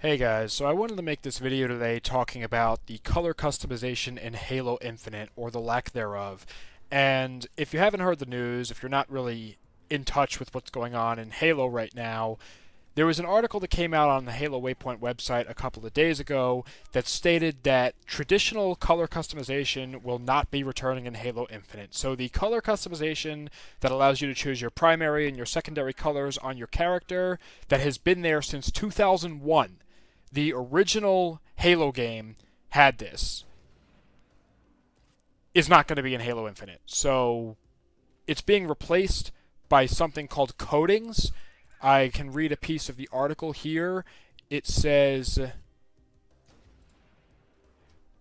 Hey guys, so I wanted to make this video today talking about the color customization in Halo Infinite, or the lack thereof. And if you haven't heard the news, if you're not really in touch with what's going on in Halo right now, there was an article that came out on the Halo Waypoint website a couple of days ago that stated that traditional color customization will not be returning in Halo Infinite. So the color customization that allows you to choose your primary and your secondary colors on your character that has been there since 2001. The original Halo game had this, is not going to be in Halo Infinite. So it's being replaced by something called coatings. I can read a piece of the article here. It says,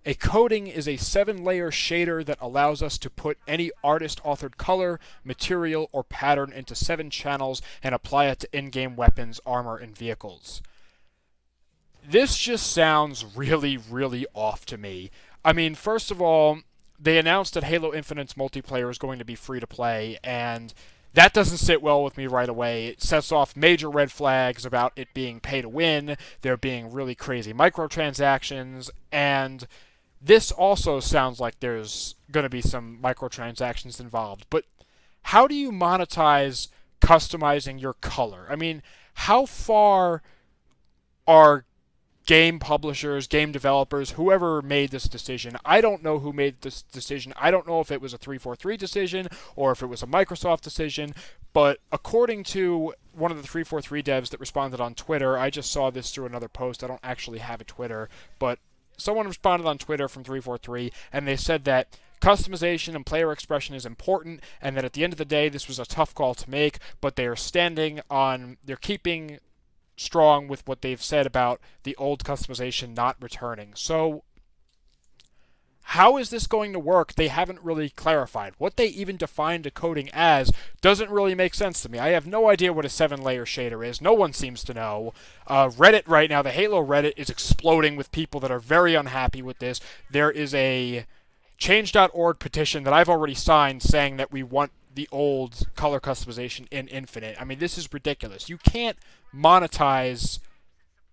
a coating is a 7-layer shader that allows us to put any artist-authored color, material, or pattern into 7 channels and apply it to in-game weapons, armor, and vehicles. This just sounds really, really off to me. I mean, first of all, they announced that Halo Infinite's multiplayer is going to be free to play, and that doesn't sit well with me right away. It sets off major red flags about it being pay to win, there being really crazy microtransactions, and this also sounds like there's going to be some microtransactions involved. But how do you monetize customizing your color? I mean, how far are game publishers, game developers, whoever made this decision? I don't know who made this decision. I don't know if it was a 343 decision or if it was a Microsoft decision, but according to one of the 343 devs that responded on Twitter, I just saw this through another post. I don't actually have a Twitter, but someone responded on Twitter from 343, and they said that customization and player expression is important, and that at the end of the day, this was a tough call to make, but they're keeping strong with what they've said about the old customization not returning. So how is this going to work? They haven't really clarified. What they even defined a coding as doesn't really make sense to me. I have no idea what a 7-layer shader is. No one seems to know. Reddit right now, the Halo Reddit, is exploding with people that are very unhappy with this. There is a change.org petition that I've already signed saying that we want the old color customization in Infinite. I mean, this is ridiculous. You can't monetize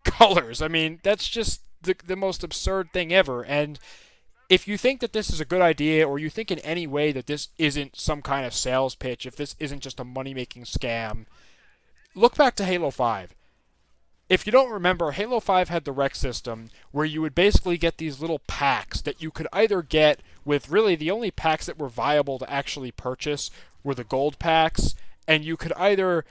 colors. I mean, that's just the most absurd thing ever. And if you think that this is a good idea, or you think in any way that this isn't some kind of sales pitch, if this isn't just a money-making scam, look back to Halo 5. If you don't remember, Halo 5 had the rec system where you would basically get these little packs that you could either get with, really the only packs that were viable to actually purchase were the gold packs, and you could either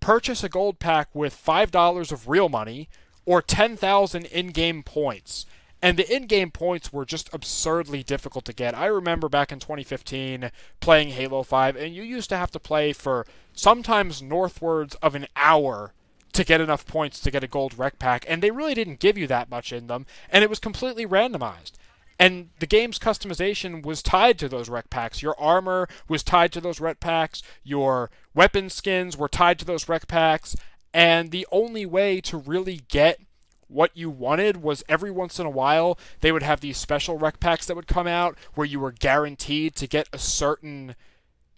purchase a gold pack with $5 of real money or 10,000 in-game points. And the in-game points were just absurdly difficult to get. I remember back in 2015 playing Halo 5, and you used to have to play for sometimes northwards of an hour to get enough points to get a gold rec pack, and they really didn't give you that much in them, and it was completely randomized. And the game's customization was tied to those rec packs. Your armor was tied to those rec packs, your weapon skins were tied to those rec packs, and the only way to really get what you wanted was every once in a while they would have these special rec packs that would come out where you were guaranteed to get a certain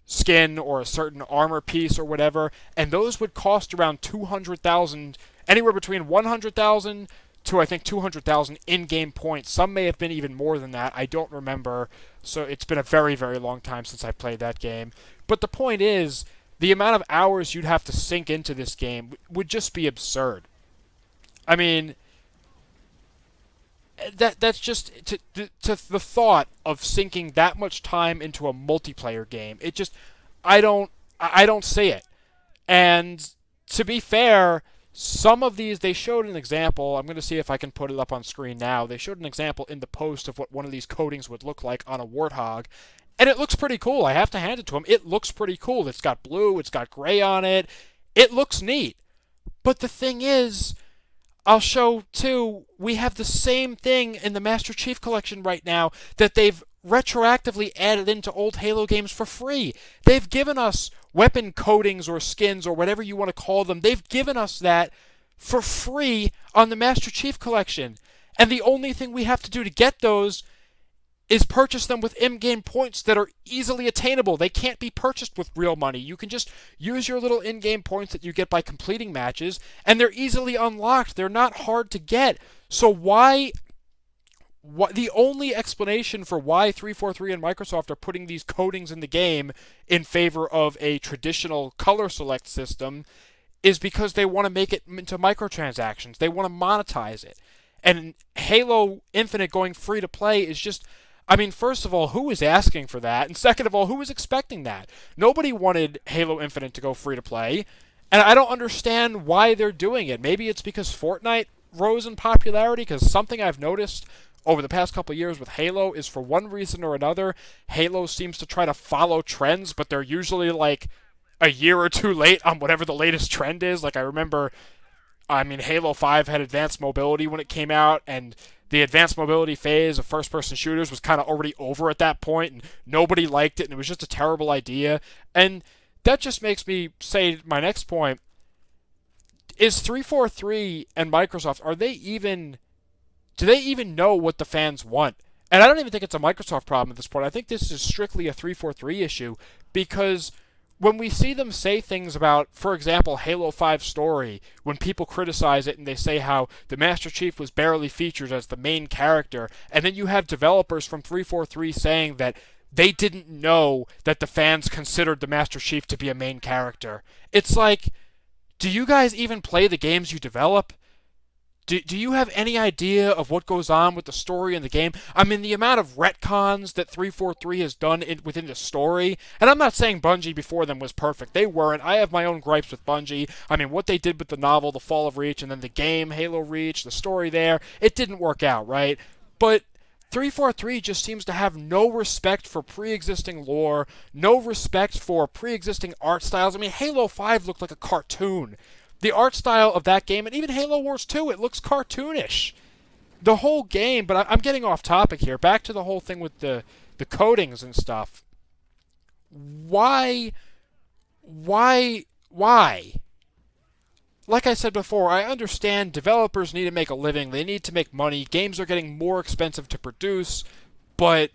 skin or a certain armor piece or whatever, and those would cost around 200,000, anywhere between 100,000 to I think 200,000 in-game points. Some may have been even more than that. I don't remember. So it's been a very, very long time since I played that game. But the point is, the amount of hours you'd have to sink into this game would just be absurd. I mean, that's just to the thought of sinking that much time into a multiplayer game. It just I don't see it. And to be fair, some of these, they showed an example. I'm going to see if I can put it up on screen now. They showed an example in the post of what one of these coatings would look like on a Warthog, and it looks pretty cool. I have to hand it to them. It looks pretty cool. It's got blue, it's got gray on it. It looks neat. But the thing is, I'll show too, we have the same thing in the Master Chief Collection right now that they've retroactively added into old Halo games for free. They've given us weapon coatings or skins or whatever you want to call them. They've given us that for free on the Master Chief Collection. And the only thing we have to do to get those is purchase them with in-game points that are easily attainable. They can't be purchased with real money. You can just use your little in-game points that you get by completing matches, and they're easily unlocked. They're not hard to get. So why the only explanation for why 343 and Microsoft are putting these coatings in the game in favor of a traditional color select system is because they want to make it into microtransactions. They want to monetize it. And Halo Infinite going free to play is just, I mean, first of all, who is asking for that? And second of all, who is expecting that? Nobody wanted Halo Infinite to go free to play. And I don't understand why they're doing it. Maybe it's because Fortnite rose in popularity, because something I've noticed over the past couple of years with Halo is, for one reason or another, Halo seems to try to follow trends, but they're usually like a year or two late on whatever the latest trend is. Like, I remember, I mean, Halo 5 had advanced mobility when it came out, and the advanced mobility phase of first-person shooters was kind of already over at that point, and nobody liked it, and it was just a terrible idea. And that just makes me say my next point, is 343 and Microsoft, do they even know what the fans want? And I don't even think it's a Microsoft problem at this point. I think this is strictly a 343 issue, because when we see them say things about, for example, Halo 5 story, when people criticize it and they say how the Master Chief was barely featured as the main character, and then you have developers from 343 saying that they didn't know that the fans considered the Master Chief to be a main character. It's like, do you guys even play the games you develop? Do you have any idea of what goes on with the story in the game? I mean, the amount of retcons that 343 has done within the story, and I'm not saying Bungie before them was perfect. They weren't. I have my own gripes with Bungie. I mean, what they did with the novel, The Fall of Reach, and then the game, Halo Reach, the story there, it didn't work out, right? But 343 just seems to have no respect for pre-existing lore, no respect for pre-existing art styles. I mean, Halo 5 looked like a cartoon. The art style of that game, and even Halo Wars 2, it looks cartoonish. The whole game, but I'm getting off topic here. Back to the whole thing with the coatings and stuff. Why? Like I said before, I understand developers need to make a living. They need to make money. Games are getting more expensive to produce, but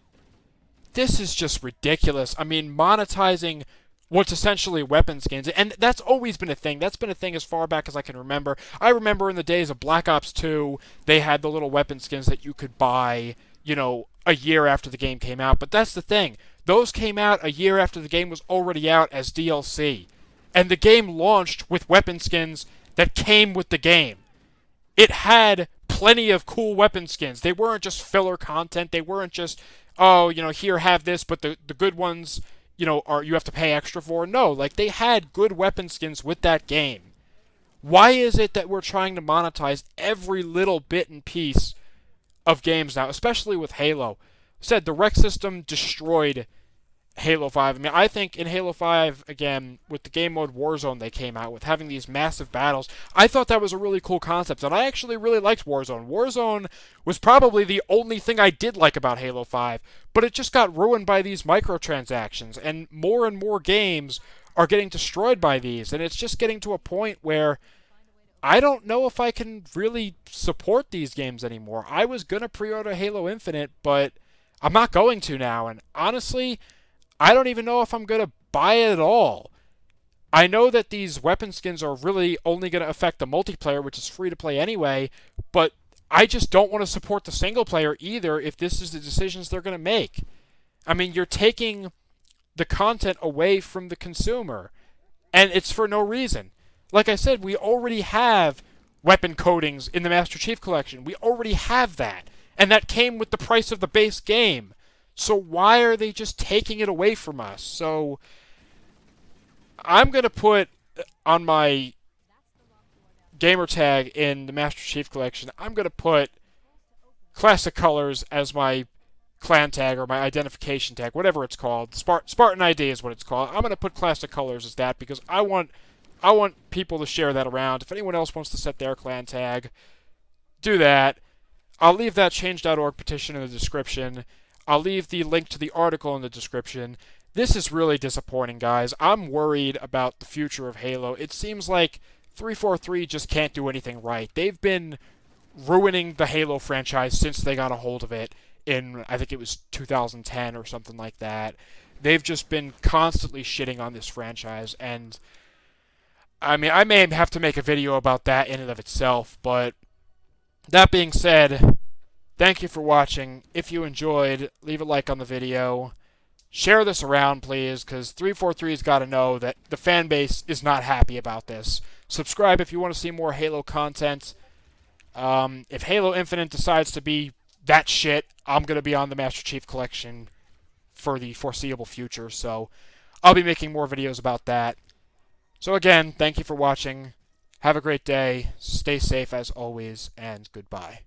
this is just ridiculous. I mean, monetizing what's essentially weapon skins, and that's always been a thing. That's been a thing as far back as I can remember. I remember in the days of Black Ops 2, they had the little weapon skins that you could buy, a year after the game came out. But that's the thing. Those came out a year after the game was already out as DLC. And the game launched with weapon skins that came with the game. It had plenty of cool weapon skins. They weren't just filler content. They weren't just, here, have this, but the good ones, you have to pay extra for. No, like, they had good weapon skins with that game. Why is it that we're trying to monetize every little bit and piece of games now, especially with Halo? Said the rec system destroyed Halo 5. I mean, I think in Halo 5, again, with the game mode Warzone they came out with, having these massive battles, I thought that was a really cool concept, and I actually really liked Warzone. Warzone was probably the only thing I did like about Halo 5, but it just got ruined by these microtransactions, and more games are getting destroyed by these, and it's just getting to a point where I don't know if I can really support these games anymore. I was going to pre-order Halo Infinite, but I'm not going to now, and honestly, I don't even know if I'm going to buy it at all. I know that these weapon skins are really only going to affect the multiplayer, which is free to play anyway, but I just don't want to support the single player either if this is the decisions they're going to make. I mean, you're taking the content away from the consumer, and it's for no reason. Like I said, we already have weapon coatings in the Master Chief Collection. We already have that, and that came with the price of the base game. So why are they just taking it away from us? So I'm going to put on my gamer tag in the Master Chief Collection, I'm going to put Classic Colors as my clan tag or my identification tag, whatever it's called. Spartan ID is what it's called. I'm going to put Classic Colors as that because I want people to share that around. If anyone else wants to set their clan tag, do that. I'll leave that change.org petition in the description. I'll leave the link to the article in the description. This is really disappointing, guys. I'm worried about the future of Halo. It seems like 343 just can't do anything right. They've been ruining the Halo franchise since they got a hold of it. in, I think it was 2010 or something like that. They've just been constantly shitting on this franchise, and I mean, I may have to make a video about that in and of itself, but that being said, thank you for watching. If you enjoyed, leave a like on the video. Share this around, please, because 343's got to know that the fan base is not happy about this. Subscribe if you want to see more Halo content. If Halo Infinite decides to be that shit, I'm going to be on the Master Chief Collection for the foreseeable future, so I'll be making more videos about that. So again, thank you for watching. Have a great day. Stay safe as always, and goodbye.